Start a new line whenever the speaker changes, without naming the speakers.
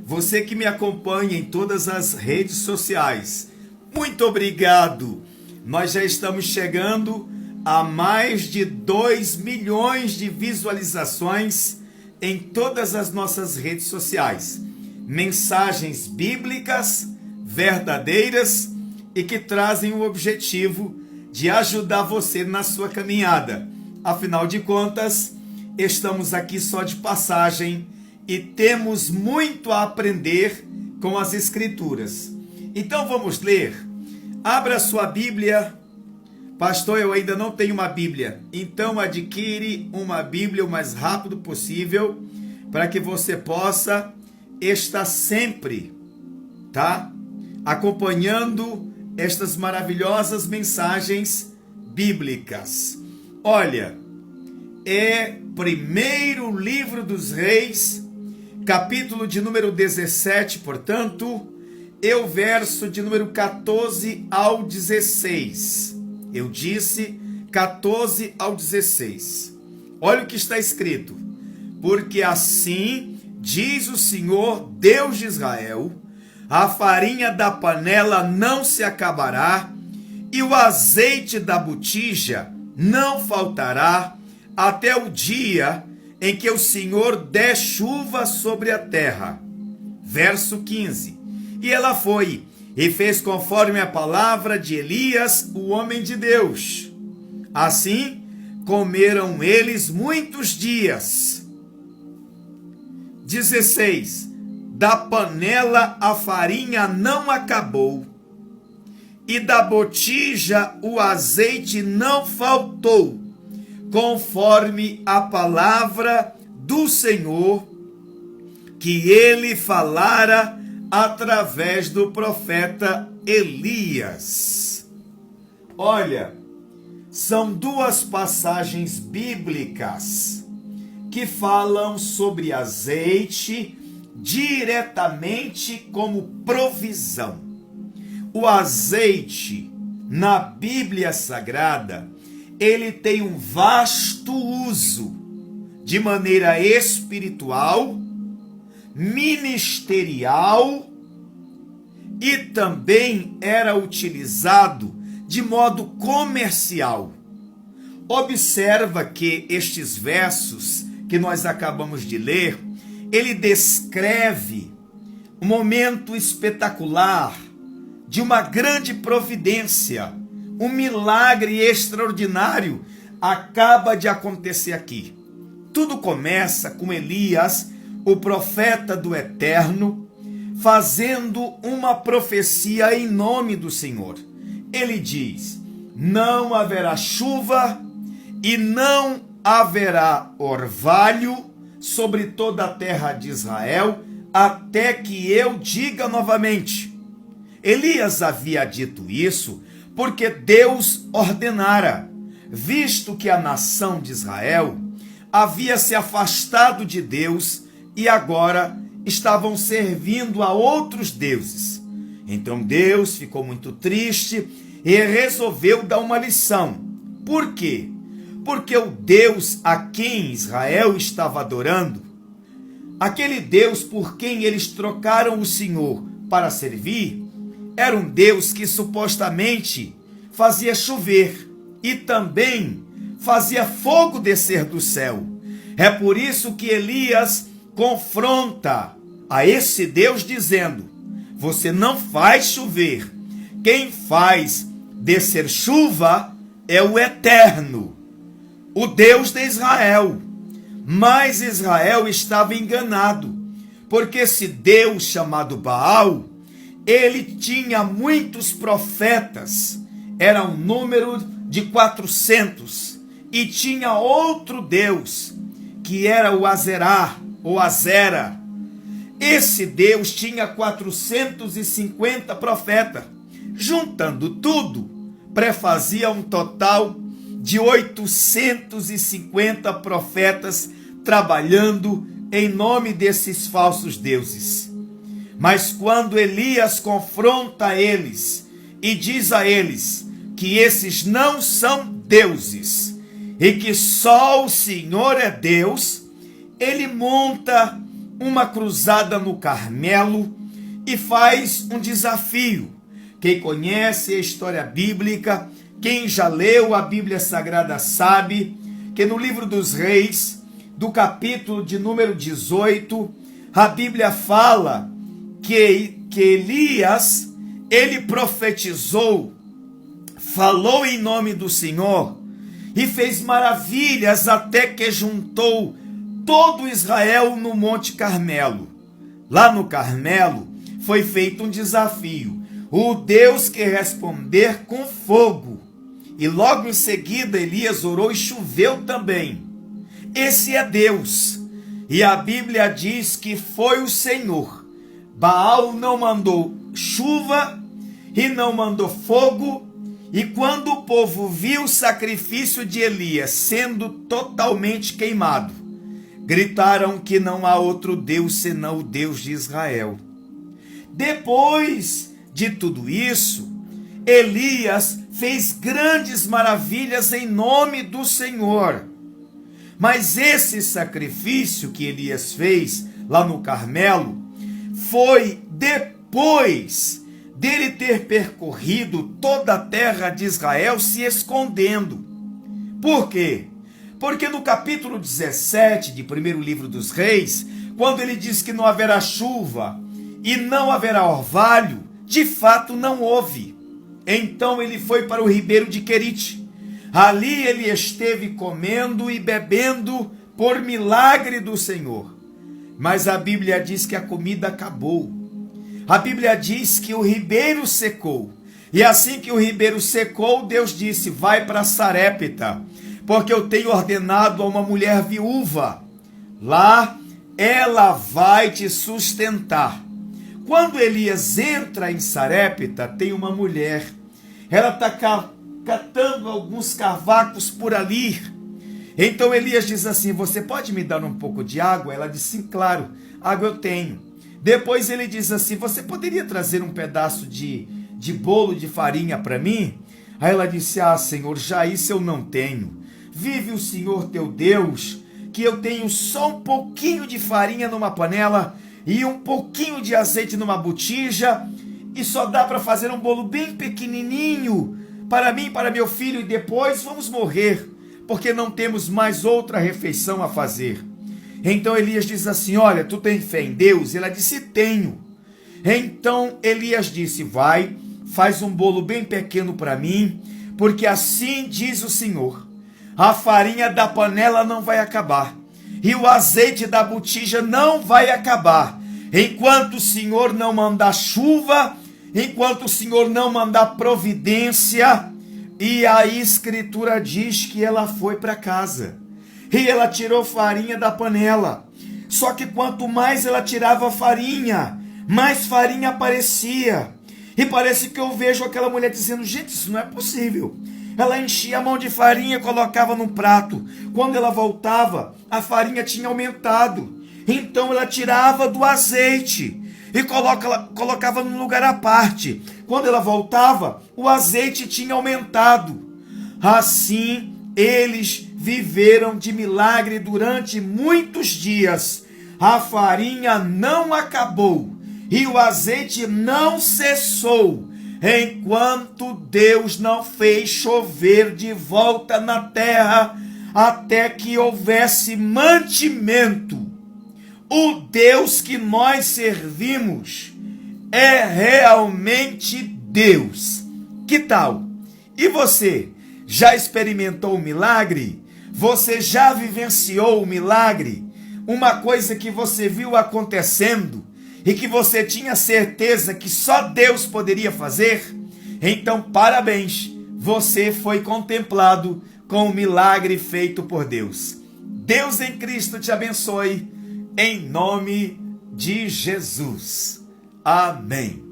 você que me acompanha em todas as redes sociais, muito obrigado. Nós já estamos chegando a mais de 2 milhões de visualizações em todas as nossas redes sociais. Mensagens bíblicas, verdadeiras e que trazem o objetivo de ajudar você na sua caminhada. Afinal de contas, estamos aqui só de passagem e temos muito a aprender com as Escrituras. Então vamos ler. Abra sua Bíblia. Pastor, eu ainda não tenho uma Bíblia. Então adquire uma Bíblia o mais rápido possível para que você possa estar sempre, acompanhando estas maravilhosas mensagens bíblicas. Olha, é primeiro livro dos Reis, capítulo de número 17, portanto, e o verso de número 14 ao 16. Eu disse 14 ao 16. Olha o que está escrito. Porque assim diz o Senhor, Deus de Israel, a farinha da panela não se acabará, e o azeite da botija não faltará, até o dia em que o Senhor der chuva sobre a terra. Verso 15. E ela foi e fez conforme a palavra de Elias, o homem de Deus. Assim, comeram eles muitos dias. 16. Da panela a farinha não acabou, e da botija o azeite não faltou, conforme a palavra do Senhor, que ele falara através do profeta Elias. Olha, são duas passagens bíblicas que falam sobre azeite diretamente como provisão. O azeite, na Bíblia Sagrada, ele tem um vasto uso de maneira espiritual, ministerial e também era utilizado de modo comercial. Observa que estes versos que nós acabamos de ler, ele descreve um momento espetacular de uma grande providência, um milagre extraordinário acaba de acontecer aqui. Tudo começa com Elias, o profeta do Eterno, fazendo uma profecia em nome do Senhor. Ele diz: não haverá chuva e não haverá orvalho sobre toda a terra de Israel, até que eu diga novamente. Elias havia dito isso porque Deus ordenara, visto que a nação de Israel havia se afastado de Deus e agora estavam servindo a outros deuses. Então Deus ficou muito triste e resolveu dar uma lição. Por quê? Porque o Deus a quem Israel estava adorando, aquele Deus por quem eles trocaram o Senhor para servir, era um Deus que supostamente fazia chover e também fazia fogo descer do céu. É por isso que Elias confronta a esse Deus dizendo: você não faz chover, quem faz descer chuva é o Eterno, o Deus de Israel. Mas Israel estava enganado, porque esse Deus chamado Baal, ele tinha muitos profetas, era um número de 400, e tinha outro Deus, que era o Azerá, ou Azera. Esse Deus tinha 450 profetas. Juntando tudo, prefazia um total de 850 profetas trabalhando em nome desses falsos deuses. Mas quando Elias confronta eles e diz a eles que esses não são deuses e que só o Senhor é Deus, ele monta uma cruzada no Carmelo e faz um desafio. Quem conhece a história bíblica, quem já leu a Bíblia Sagrada sabe que no livro dos Reis, do capítulo de número 18, a Bíblia fala que Elias, ele profetizou, falou em nome do Senhor e fez maravilhas até que juntou todo Israel no Monte Carmelo. Lá no Carmelo foi feito um desafio. O Deus que responder com fogo. E logo em seguida Elias orou e choveu também. Esse é Deus. E a Bíblia diz que foi o Senhor. Baal não mandou chuva e não mandou fogo. E quando o povo viu o sacrifício de Elias sendo totalmente queimado, gritaram que não há outro Deus senão o Deus de Israel. Depois de tudo isso, Elias fez grandes maravilhas em nome do Senhor. Mas esse sacrifício que Elias fez lá no Carmelo foi depois dele ter percorrido toda a terra de Israel se escondendo. Por quê? Porque no capítulo 17 de primeiro livro dos Reis, quando ele diz que não haverá chuva e não haverá orvalho, de fato não houve. Então ele foi para o ribeiro de Querite. Ali ele esteve comendo e bebendo por milagre do Senhor. Mas a Bíblia diz que a comida acabou. A Bíblia diz que o ribeiro secou. E assim que o ribeiro secou, Deus disse: vai para Sarepta, porque eu tenho ordenado a uma mulher viúva. Lá ela vai te sustentar. Quando Elias entra em Sarepta, tem uma mulher. Ela está catando alguns cavacos por ali. Então Elias diz assim: você pode me dar um pouco de água? Ela diz: sim, claro, água eu tenho. Depois ele diz assim: você poderia trazer um pedaço de bolo de farinha para mim? Aí ela disse: ah, Senhor, já isso eu não tenho. Vive o Senhor teu Deus, que eu tenho só um pouquinho de farinha numa panela e um pouquinho de azeite numa botija, e só dá para fazer um bolo bem pequenininho para mim e para meu filho, e depois vamos morrer, porque não temos mais outra refeição a fazer. Então Elias diz assim: olha, tu tem fé em Deus? Ela disse: tenho. Então Elias disse: vai, faz um bolo bem pequeno para mim, porque assim diz o Senhor: a farinha da panela não vai acabar, e o azeite da botija não vai acabar, enquanto o Senhor não mandar chuva, enquanto o Senhor não mandar providência. E a Escritura diz que ela foi para casa. E ela tirou farinha da panela. Só que quanto mais ela tirava farinha, mais farinha aparecia. E parece que eu vejo aquela mulher dizendo: gente, isso não é possível. Ela enchia a mão de farinha e colocava no prato. Quando ela voltava, a farinha tinha aumentado. Então ela tirava do azeite e colocava num lugar à parte. Quando ela voltava, o azeite tinha aumentado. Assim, eles viveram de milagre durante muitos dias. A farinha não acabou e o azeite não cessou, enquanto Deus não fez chover de volta na terra, até que houvesse mantimento. O Deus que nós servimos é realmente Deus. Que tal? E você, já experimentou o milagre? Você já vivenciou o milagre? Uma coisa que você viu acontecendo e que você tinha certeza que só Deus poderia fazer? Então, parabéns! Você foi contemplado com o milagre feito por Deus. Deus em Cristo te abençoe, em nome de Jesus. Amém.